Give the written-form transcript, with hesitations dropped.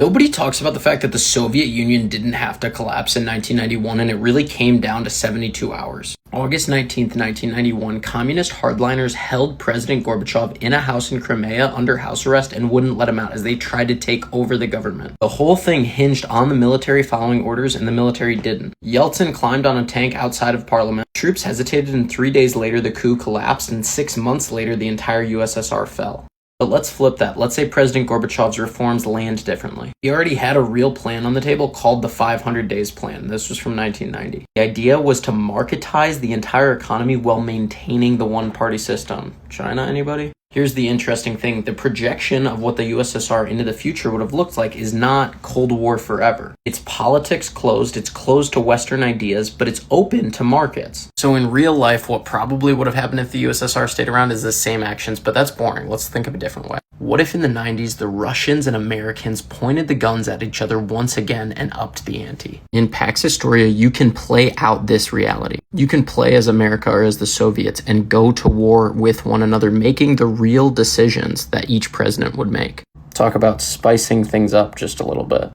Nobody talks about the fact that the Soviet Union didn't have to collapse in 1991, and it really came down to 72 hours. August 19th, 1991, communist hardliners held President Gorbachev in a house in Crimea under house arrest and wouldn't let him out as they tried to take over the government. The whole thing hinged on the military following orders, and the military didn't. Yeltsin climbed on a tank outside of parliament. Troops hesitated, and 3 days later the coup collapsed, and 6 months later the entire USSR fell. But let's flip that. Let's say President Gorbachev's reforms land differently. He already had a real plan on the table called the 500 Days Plan. This was from 1990. The idea was to marketize the entire economy while maintaining the one-party system. China, anybody? Here's the interesting thing. The projection of what the USSR into the future would have looked like is not Cold War forever. It's politics closed, it's closed to Western ideas, but it's open to markets. So in real life, what probably would have happened if the USSR stayed around is the same actions, but that's boring. Let's think of a different way. What if in the 90s, the Russians and Americans pointed the guns at each other once again and upped the ante? In Pax Historia, you can play out this reality. You can play as America or as the Soviets and go to war with one another, making the real decisions that each president would make. Talk about spicing things up just a little bit.